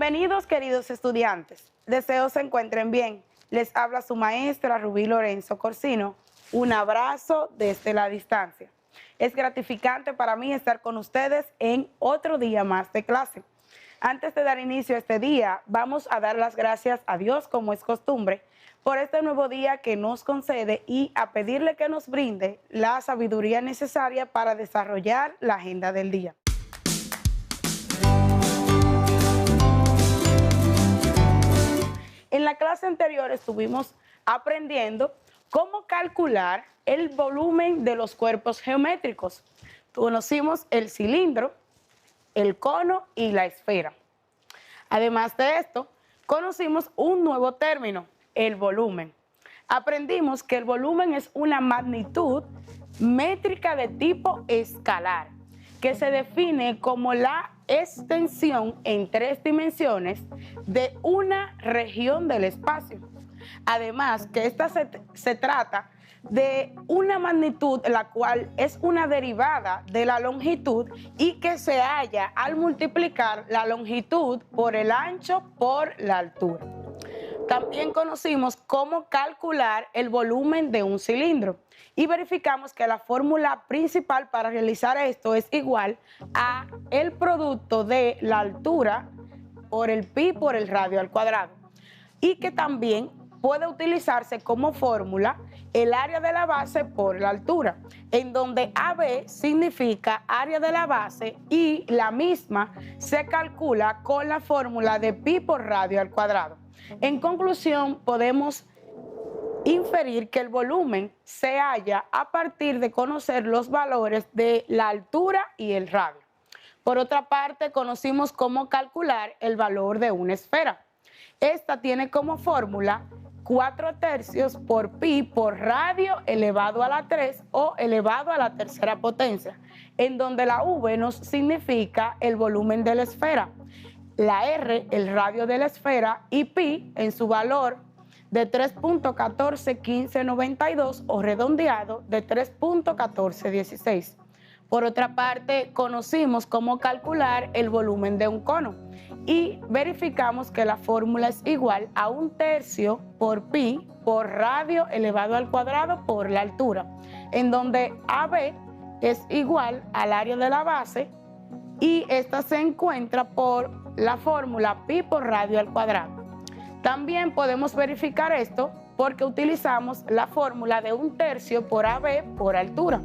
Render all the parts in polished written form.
Bienvenidos, queridos estudiantes. Deseo se encuentren bien. Les habla su maestra Rubí Lorenzo Corsino. Un abrazo desde la distancia. Es gratificante para mí estar con ustedes en otro día más de clase. Antes de dar inicio a este día, vamos a dar las gracias a Dios, como es costumbre, por este nuevo día que nos concede y a pedirle que nos brinde la sabiduría necesaria para desarrollar la agenda del día. En la clase anterior estuvimos aprendiendo cómo calcular el volumen de los cuerpos geométricos. Conocimos el cilindro, el cono y la esfera. Además de esto, conocimos un nuevo término, el volumen. Aprendimos que el volumen es una magnitud métrica de tipo escalar, que se define como la extensión en 3 dimensiones de una región del espacio. Además, que esta se trata de una magnitud la cual es una derivada de la longitud y que se halla al multiplicar la longitud por el ancho por la altura. También conocimos cómo calcular el volumen de un cilindro y verificamos que la fórmula principal para realizar esto es igual a el producto de la altura por el pi por el radio al cuadrado, y que también puede utilizarse como fórmula el área de la base por la altura, en donde AB significa área de la base y la misma se calcula con la fórmula de pi por radio al cuadrado. En conclusión, podemos inferir que el volumen se halla a partir de conocer los valores de la altura y el radio. Por otra parte, conocimos cómo calcular el valor de una esfera. Esta tiene como fórmula 4/3 por pi por radio elevado a la 3 o elevado a la tercera potencia, en donde la V nos significa el volumen de la esfera, la R el radio de la esfera y pi en su valor de 3.141592 o redondeado de 3.1416. Por otra parte, conocimos cómo calcular el volumen de un cono y verificamos que la fórmula es igual a 1/3 por pi por radio elevado al cuadrado por la altura, en donde AB es igual al área de la base y esta se encuentra por la fórmula pi por radio al cuadrado. También podemos verificar esto porque utilizamos la fórmula de 1/3 por AB por altura,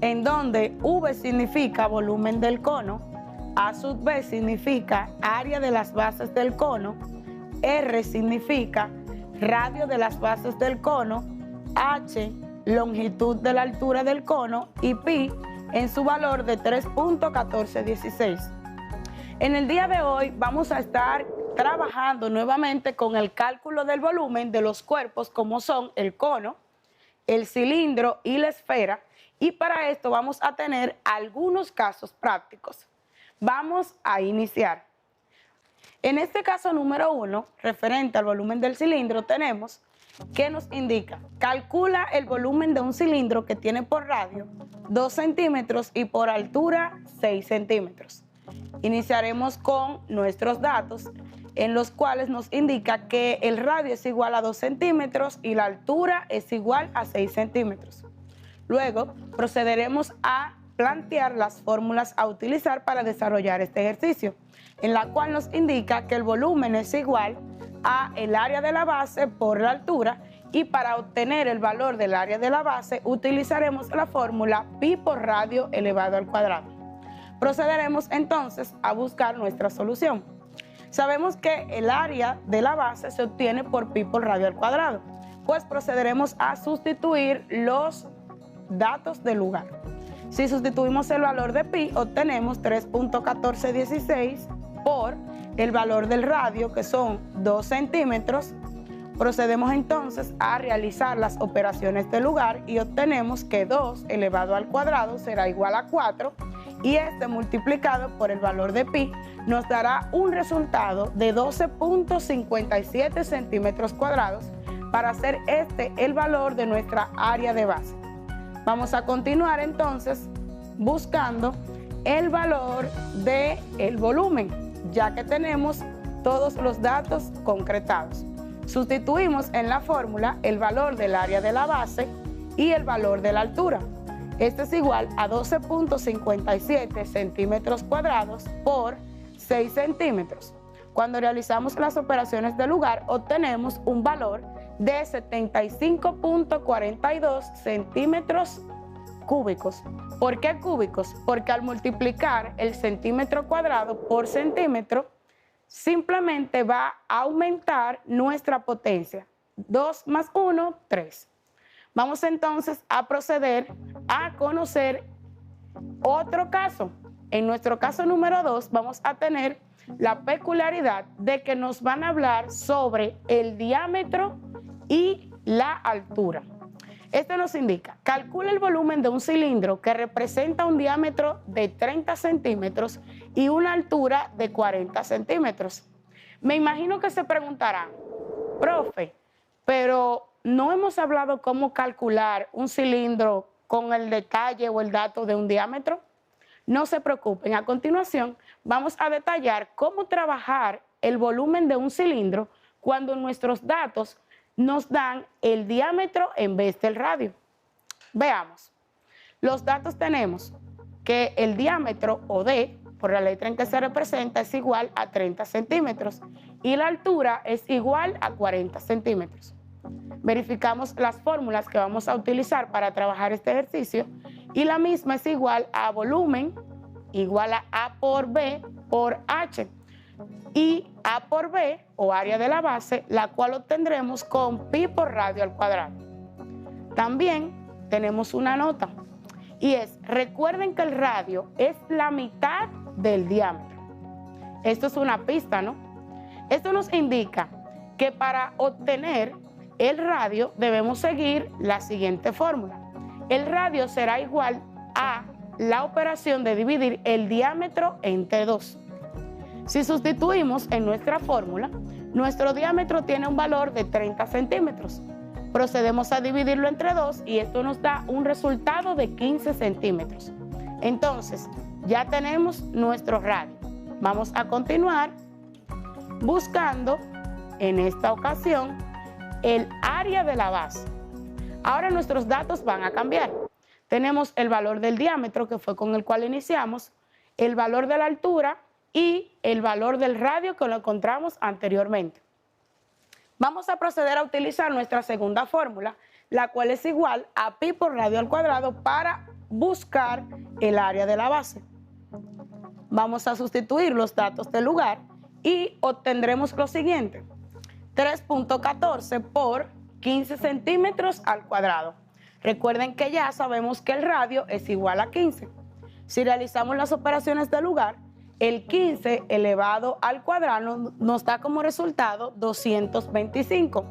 en donde V significa volumen del cono, A sub B significa área de las bases del cono, R significa radio de las bases del cono, H longitud de la altura del cono y pi en su valor de 3.1416. En el día de hoy vamos a estar trabajando nuevamente con el cálculo del volumen de los cuerpos como son el cono, el cilindro y la esfera, y para esto vamos a tener algunos casos prácticos. Vamos a iniciar. En este caso número 1, referente al volumen del cilindro, tenemos que nos indica: calcula el volumen de un cilindro que tiene por radio 2 centímetros y por altura 6 centímetros. Iniciaremos con nuestros datos, en los cuales nos indica que el radio es igual a 2 centímetros y la altura es igual a 6 centímetros. Luego procederemos a plantear las fórmulas a utilizar para desarrollar este ejercicio, en la cual nos indica que el volumen es igual a el área de la base por la altura, y para obtener el valor del área de la base utilizaremos la fórmula pi por radio elevado al cuadrado. Procederemos entonces a buscar nuestra solución. Sabemos que el área de la base se obtiene por pi por radio al cuadrado, pues procederemos a sustituir los datos del lugar. Si sustituimos el valor de pi, obtenemos 3.1416 por el valor del radio, que son 2 centímetros. Procedemos entonces a realizar las operaciones del lugar y obtenemos que 2 elevado al cuadrado será igual a 4, y este multiplicado por el valor de pi nos dará un resultado de 12.57 centímetros cuadrados para hacer este el valor de nuestra área de base. Vamos a continuar entonces buscando el valor del volumen, ya que tenemos todos los datos concretados. Sustituimos en la fórmula el valor del área de la base y el valor de la altura. Este es igual a 12.57 centímetros cuadrados por 6 centímetros. Cuando realizamos las operaciones de lugar, obtenemos un valor de 75.42 centímetros cúbicos. ¿Por qué cúbicos? Porque al multiplicar el centímetro cuadrado por centímetro, simplemente va a aumentar nuestra potencia. 2 más 1, 3. Vamos entonces a proceder a conocer otro caso. En nuestro caso número 2 vamos a tener la peculiaridad de que nos van a hablar sobre el diámetro y la altura. Esto nos indica, calcula el volumen de un cilindro que representa un diámetro de 30 centímetros y una altura de 40 centímetros. Me imagino que se preguntarán, profe, pero no hemos hablado cómo calcular un cilindro con el detalle o el dato de un diámetro. No se preocupen, a continuación vamos a detallar cómo trabajar el volumen de un cilindro cuando nuestros datos nos dan el diámetro en vez del radio. Veamos, los datos tenemos que el diámetro o D, por la letra en que se representa, es igual a 30 centímetros y la altura es igual a 40 centímetros. Verificamos las fórmulas que vamos a utilizar para trabajar este ejercicio y la misma es igual a volumen igual a A por B por H y A por B o área de la base, la cual obtendremos con pi por radio al cuadrado. También tenemos una nota y es, recuerden que el radio es la mitad del diámetro. Esto es una pista, ¿no? Esto nos indica que para obtener el radio debemos seguir la siguiente fórmula. El radio será igual a la operación de dividir el diámetro entre 2. Si sustituimos en nuestra fórmula, nuestro diámetro tiene un valor de 30 centímetros. Procedemos a dividirlo entre 2 y esto nos da un resultado de 15 centímetros. Entonces, ya tenemos nuestro radio. Vamos a continuar buscando, en esta ocasión, el área de la base. Ahora nuestros datos van a cambiar. Tenemos el valor del diámetro, que fue con el cual iniciamos, el valor de la altura y el valor del radio que lo encontramos anteriormente. Vamos a proceder a utilizar nuestra segunda fórmula, la cual es igual a pi por radio al cuadrado para buscar el área de la base. Vamos a sustituir los datos del lugar y obtendremos lo siguiente: 3.14 por 15 centímetros al cuadrado. Recuerden que ya sabemos que el radio es igual a 15. Si realizamos las operaciones de lugar, el 15 elevado al cuadrado nos da como resultado 225.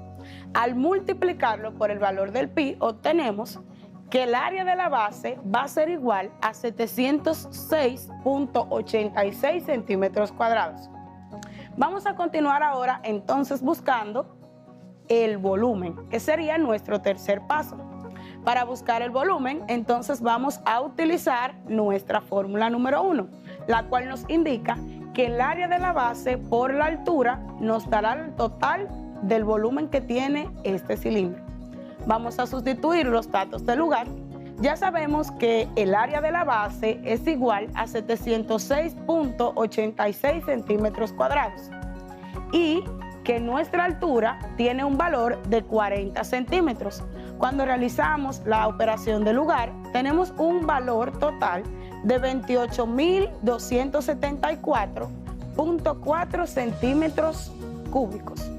Al multiplicarlo por el valor del pi, obtenemos que el área de la base va a ser igual a 706.86 centímetros cuadrados. Vamos a continuar ahora entonces buscando el volumen, que sería nuestro tercer paso. Para buscar el volumen, entonces vamos a utilizar nuestra fórmula número 1, la cual nos indica que el área de la base por la altura nos dará el total del volumen que tiene este cilindro. Vamos a sustituir los datos del lugar. Ya sabemos que el área de la base es igual a 706.86 centímetros cuadrados y que nuestra altura tiene un valor de 40 centímetros. Cuando realizamos la operación de lugar, tenemos un valor total de 28.274.4 centímetros cúbicos.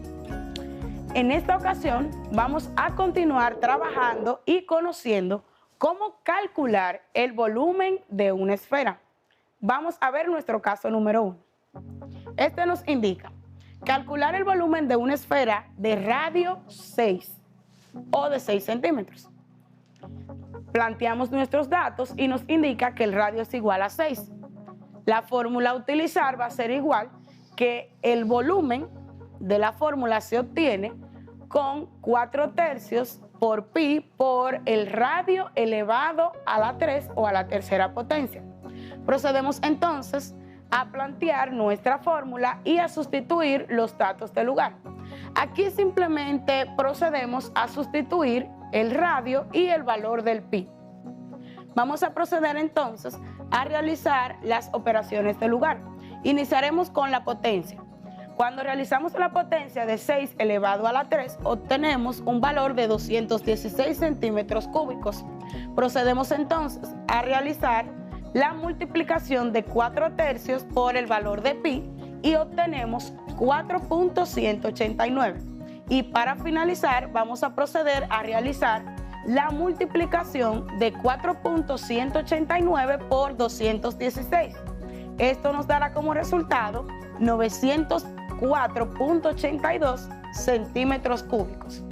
En esta ocasión vamos a continuar trabajando y conociendo cómo calcular el volumen de una esfera. Vamos a ver nuestro caso número 1. Este nos indica calcular el volumen de una esfera de radio 6 o de 6 centímetros. Planteamos nuestros datos y nos indica que el radio es igual a 6. La fórmula a utilizar va a ser igual que el volumen de la fórmula se obtiene con 4/3 por pi por el radio elevado a la 3 o a la tercera potencia. Procedemos entonces a plantear nuestra fórmula y a sustituir los datos del lugar. Aquí simplemente procedemos a sustituir el radio y el valor del pi. Vamos a proceder entonces a realizar las operaciones del lugar. Iniciaremos con la potencia. Cuando realizamos la potencia de 6 elevado a la 3, obtenemos un valor de 216 centímetros cúbicos. Procedemos entonces a realizar la multiplicación de 4/3 por el valor de pi y obtenemos 4.189. Y para finalizar vamos a proceder a realizar la multiplicación de 4.189 por 216. Esto nos dará como resultado 904.82 centímetros cúbicos.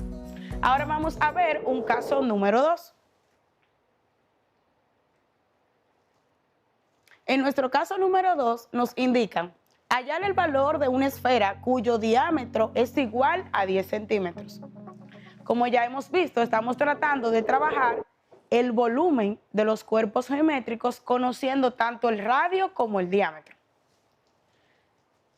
Ahora vamos a ver un caso número 2. En nuestro caso número 2 nos indican hallar el valor de una esfera cuyo diámetro es igual a 10 centímetros. Como ya hemos visto, estamos tratando de trabajar el volumen de los cuerpos geométricos conociendo tanto el radio como el diámetro.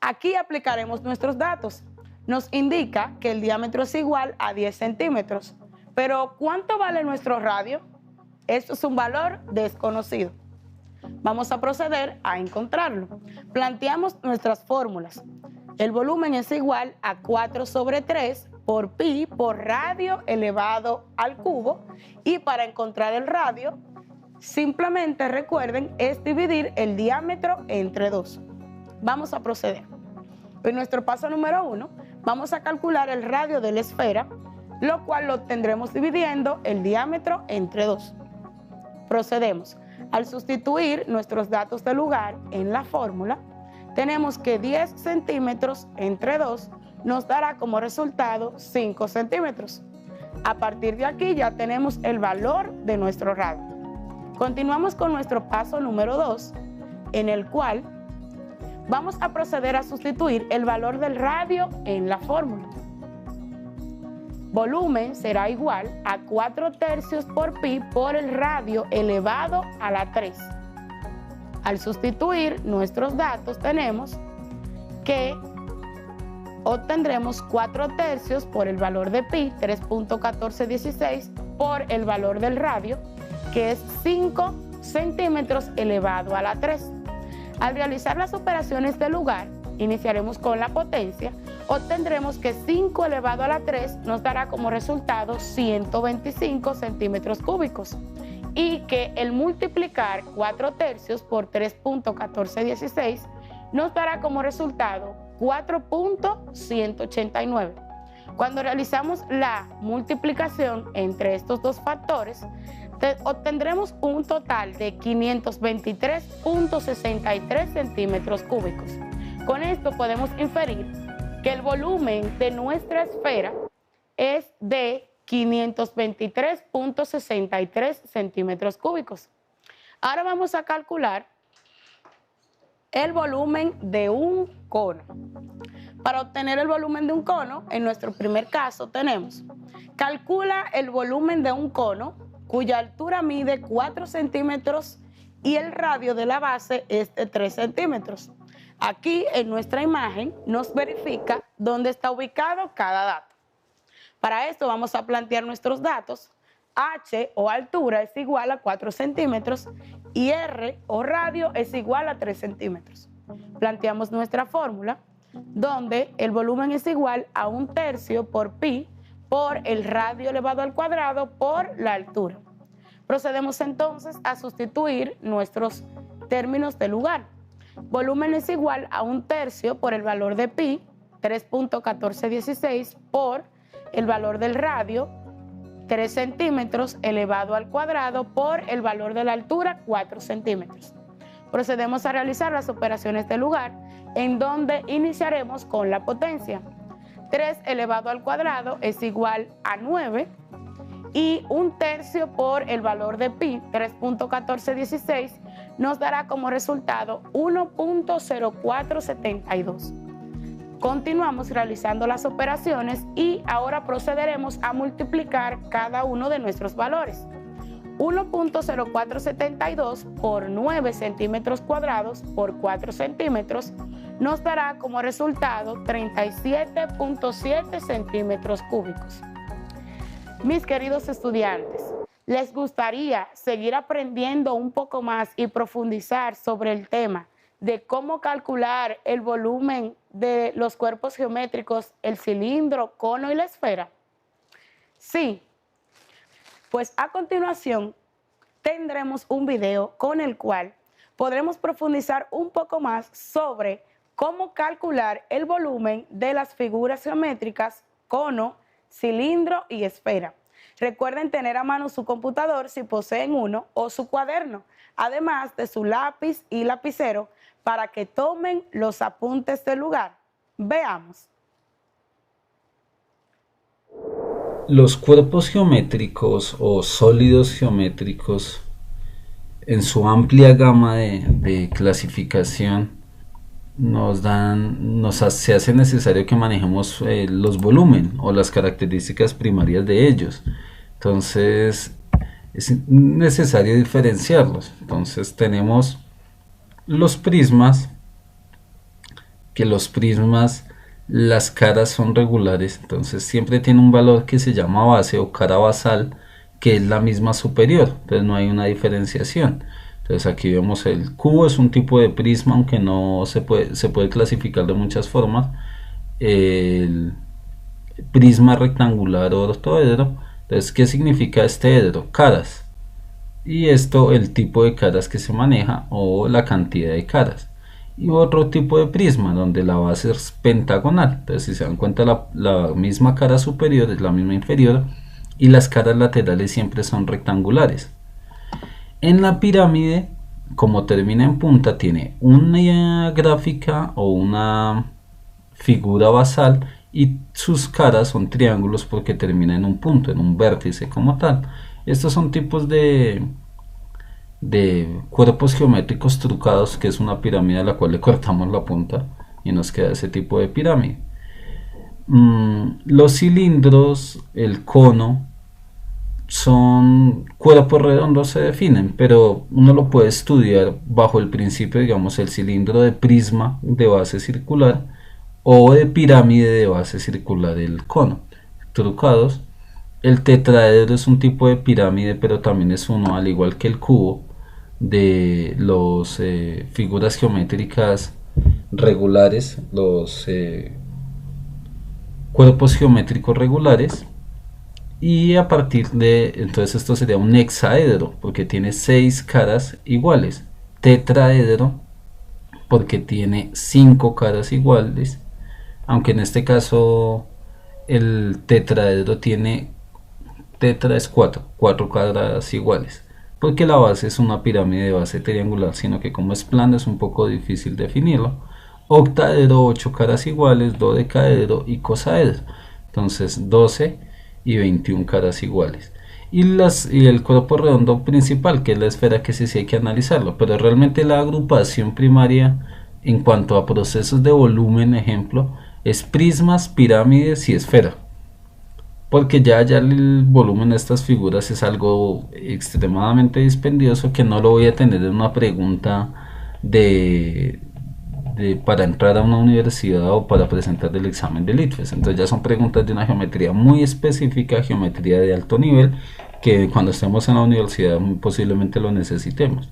Aquí aplicaremos nuestros datos. Nos indica que el diámetro es igual a 10 centímetros. Pero ¿cuánto vale nuestro radio? Esto es un valor desconocido. Vamos a proceder a encontrarlo. Planteamos nuestras fórmulas. El volumen es igual a 4/3 por pi por radio elevado al cubo. Y para encontrar el radio, simplemente recuerden, es dividir el diámetro entre 2. Vamos a proceder. En nuestro paso número 1, vamos a calcular el radio de la esfera, lo cual lo obtendremos dividiendo el diámetro entre 2. Procedemos. Al sustituir nuestros datos de lugar en la fórmula, tenemos que 10 centímetros entre 2 nos dará como resultado 5 centímetros. A partir de aquí ya tenemos el valor de nuestro radio. Continuamos con nuestro paso número 2, en el cual vamos a proceder a sustituir el valor del radio en la fórmula. Volumen será igual a 4/3 por pi por el radio elevado a la 3. Al sustituir nuestros datos tenemos que obtendremos 4/3 por el valor de pi, 3.1416, por el valor del radio, que es 5 centímetros elevado a la 3. Al realizar las operaciones del lugar, iniciaremos con la potencia, obtendremos que 5 elevado a la 3 nos dará como resultado 125 centímetros cúbicos y que el multiplicar 4/3 por 3.1416 nos dará como resultado 4.189. Cuando realizamos la multiplicación entre estos dos factores, obtendremos un total de 523.63 centímetros cúbicos. Con esto podemos inferir que el volumen de nuestra esfera es de 523.63 centímetros cúbicos. Ahora vamos a calcular el volumen de un cono. Para obtener el volumen de un cono, en nuestro primer caso tenemos, calcula el volumen de un cono cuya altura mide 4 centímetros y el radio de la base es de 3 centímetros. Aquí en nuestra imagen nos verifica dónde está ubicado cada dato. Para esto vamos a plantear nuestros datos. H o altura es igual a 4 centímetros y R o radio es igual a 3 centímetros. Planteamos nuestra fórmula donde el volumen es igual a 1/3 por pi por el radio elevado al cuadrado por la altura. Procedemos entonces a sustituir nuestros términos de lugar. Volumen es igual a 1/3 por el valor de pi, 3.1416, por el valor del radio, 3 centímetros elevado al cuadrado, por el valor de la altura, 4 centímetros. Procedemos a realizar las operaciones de lugar, en donde iniciaremos con la potencia. 3 elevado al cuadrado es igual a 9 y 1/3 por el valor de pi, 3.1416, nos dará como resultado 1.0472. Continuamos realizando las operaciones y ahora procederemos a multiplicar cada uno de nuestros valores. 1.0472 por 9 centímetros cuadrados por 4 centímetros nos dará como resultado 37.7 centímetros cúbicos. Mis queridos estudiantes, ¿les gustaría seguir aprendiendo un poco más y profundizar sobre el tema de cómo calcular el volumen de los cuerpos geométricos, el cilindro, cono y la esfera? Sí. Pues a continuación tendremos un video con el cual podremos profundizar un poco más sobre cómo calcular el volumen de las figuras geométricas, cono, cilindro y esfera. Recuerden tener a mano su computador si poseen uno o su cuaderno, además de su lápiz y lapicero para que tomen los apuntes del lugar. Veamos. Los cuerpos geométricos o sólidos geométricos, en su amplia gama de clasificación, se hace necesario que manejemos los volúmenes o las características primarias de ellos. Entonces es necesario diferenciarlos. Entonces tenemos los prismas, que los prismas, las caras son regulares, entonces siempre tiene un valor que se llama base o cara basal, que es la misma superior, entonces no hay una diferenciación. Entonces aquí vemos el cubo, es un tipo de prisma, aunque no se puede clasificar de muchas formas. El prisma rectangular o ortoedro. Entonces, ¿qué significa este edro? Caras. Y esto, el tipo de caras que se maneja o la cantidad de caras. Y otro tipo de prisma donde la base es pentagonal. Entonces, si se dan cuenta, la misma cara superior es la misma inferior y las caras laterales siempre son rectangulares. En la pirámide, como termina en punta, tiene una gráfica o una figura basal y sus caras son triángulos porque termina en un punto, en un vértice como tal. Estos son tipos de cuerpos geométricos trucados, que es una pirámide a la cual le cortamos la punta y nos queda ese tipo de pirámide. Los cilindros, el cono, son cuerpos redondos, se definen, pero uno lo puede estudiar bajo el principio, digamos, el cilindro de prisma de base circular o de pirámide de base circular, el cono, trucados. El tetraedro es un tipo de pirámide, pero también es uno, al igual que el cubo, de las figuras geométricas regulares, los cuerpos geométricos regulares. Y a partir de, entonces esto sería un hexaedro, porque tiene 6 caras iguales. Tetraedro, porque tiene 5 caras iguales, aunque en este caso el tetraedro tiene, tetra es 4 caras iguales, porque la base es una pirámide de base triangular, sino que como es plano es un poco difícil definirlo. Octaedro, 8 caras iguales, dodecaedro y cosaedro, entonces 12 y 21 caras iguales. Y el cuerpo redondo principal, que es la esfera, que sí hay que analizarlo, pero realmente la agrupación primaria en cuanto a procesos de volumen, ejemplo, es prismas, pirámides y esfera, porque ya el volumen de estas figuras es algo extremadamente dispendioso, que no lo voy a tener en una pregunta para entrar a una universidad o para presentar el examen del ITFES. Entonces ya son preguntas de una geometría muy específica, geometría de alto nivel, que cuando estemos en la universidad muy posiblemente lo necesitemos.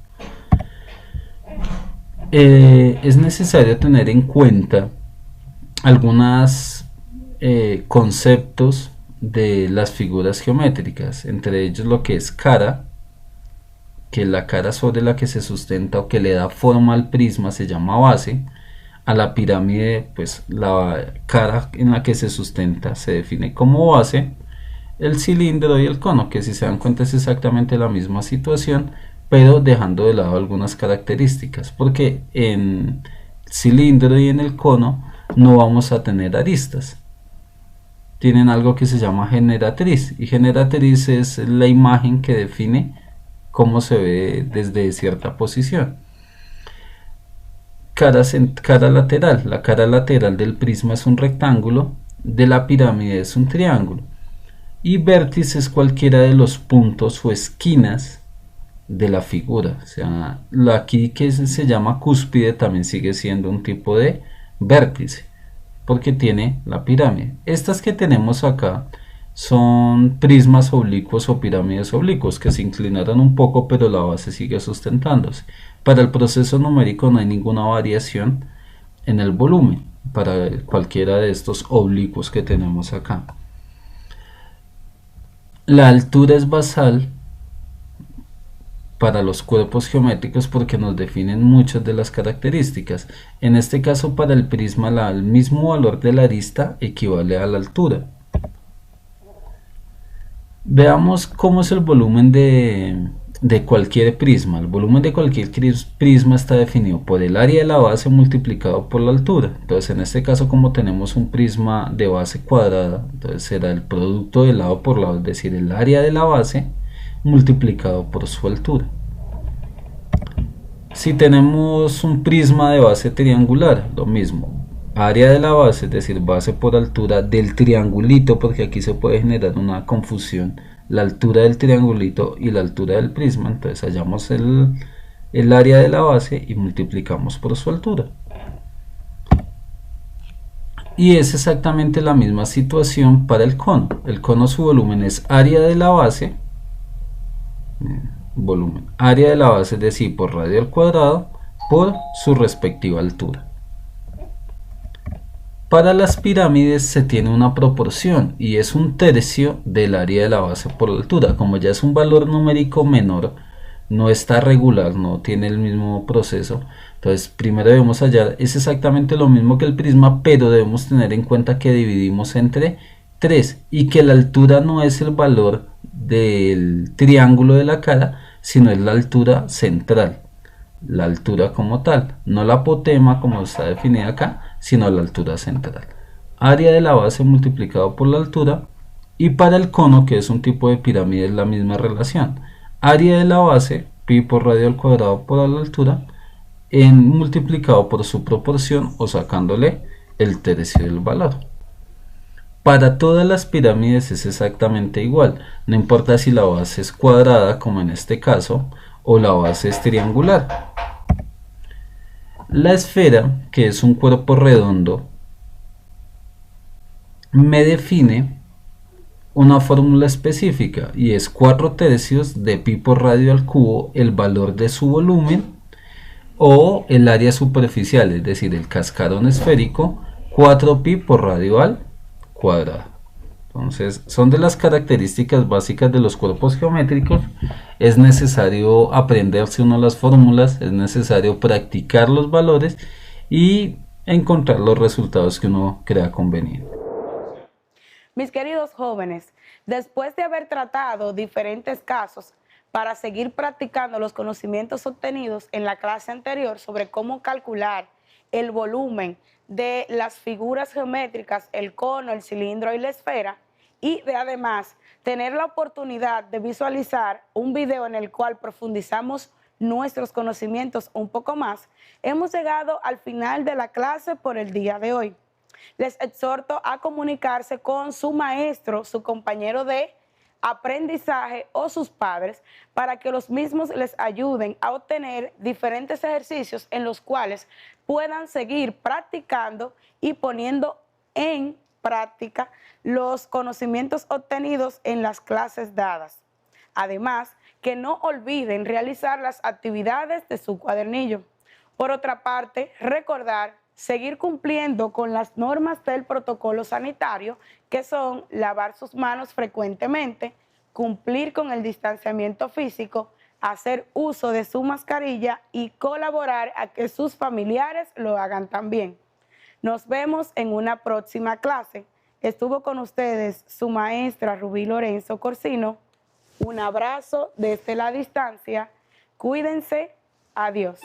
Es necesario tener en cuenta algunos conceptos de las figuras geométricas, entre ellos lo que es cara, que la cara sobre la que se sustenta o que le da forma al prisma se llama base. A la pirámide, pues la cara en la que se sustenta se define como base. El cilindro y el cono, que si se dan cuenta es exactamente la misma situación, pero dejando de lado algunas características, porque en el cilindro y en el cono no vamos a tener aristas. Tienen algo que se llama generatriz, y generatriz es la imagen que define cómo se ve desde cierta posición. Cara lateral, la cara lateral del prisma es un rectángulo, de la pirámide es un triángulo, Y vértice es cualquiera de los puntos o esquinas de la figura. O sea, aquí que se llama cúspide también sigue siendo un tipo de vértice, porque tiene la pirámide. Estas que tenemos acá son prismas oblicuos o pirámides oblicuos que se inclinaron un poco, pero la base sigue sustentándose. Para el proceso numérico no hay ninguna variación en el volumen para cualquiera de estos oblicuos que tenemos acá. La altura es basal para los cuerpos geométricos porque nos definen muchas de las características. En este caso, para el prisma, el mismo valor de la arista equivale a la altura. Veamos cómo es el volumen de cualquier prisma. El volumen de cualquier prisma está definido por el área de la base multiplicado por la altura. Entonces, en este caso, como tenemos un prisma de base cuadrada, entonces será el producto de lado por lado, es decir, el área de la base multiplicado por su altura. Si tenemos un prisma de base triangular, lo mismo, área de la base, es decir, base por altura del triangulito, porque aquí se puede generar una confusión, la altura del triangulito y la altura del prisma. Entonces hallamos el área de la base y multiplicamos por su altura. Y es exactamente la misma situación para el cono. El cono, su volumen es área de la base, volumen, área de la base, es decir, por radio al cuadrado por su respectiva altura. Para las pirámides se tiene una proporción y es 1/3 del área de la base por la altura. Como ya es un valor numérico menor, no está regular, no tiene el mismo proceso. Entonces primero debemos hallar, es exactamente lo mismo que el prisma, pero debemos tener en cuenta que dividimos entre 3 y que la altura no es el valor del triángulo de la cara, sino es la altura central, la altura como tal, no la apotema como está definida acá, sino la altura central. Área de la base multiplicado por la altura. Y para el cono, que es un tipo de pirámide, es la misma relación, área de la base, pi por radio al cuadrado por la altura, multiplicado por su proporción o sacándole el tercio del valor. Para todas las pirámides es exactamente igual, no importa si la base es cuadrada, como en este caso, o la base es triangular. La esfera, que es un cuerpo redondo, me define una fórmula específica y es 4/3 de pi por radio al cubo, el valor de su volumen, o el área superficial, es decir, el cascarón esférico, 4pi por radio al cuadrado. Entonces, son de las características básicas de los cuerpos geométricos. Es necesario aprenderse uno las fórmulas, es necesario practicar los valores y encontrar los resultados que uno crea conveniente. Mis queridos jóvenes, después de haber tratado diferentes casos para seguir practicando los conocimientos obtenidos en la clase anterior sobre cómo calcular el volumen de las figuras geométricas, el cono, el cilindro y la esfera, y de además tener la oportunidad de visualizar un video en el cual profundizamos nuestros conocimientos un poco más, hemos llegado al final de la clase por el día de hoy. Les exhorto a comunicarse con su maestro, su compañero de aprendizaje o sus padres para que los mismos les ayuden a obtener diferentes ejercicios en los cuales puedan seguir practicando y poniendo en práctica los conocimientos obtenidos en las clases dadas. Además, que no olviden realizar las actividades de su cuadernillo. Por otra parte, recordar seguir cumpliendo con las normas del protocolo sanitario, que son lavar sus manos frecuentemente, cumplir con el distanciamiento físico, hacer uso de su mascarilla y colaborar a que sus familiares lo hagan también. Nos vemos en una próxima clase. Estuvo con ustedes su maestra Rubí Lorenzo Corsino. Un abrazo desde la distancia. Cuídense. Adiós.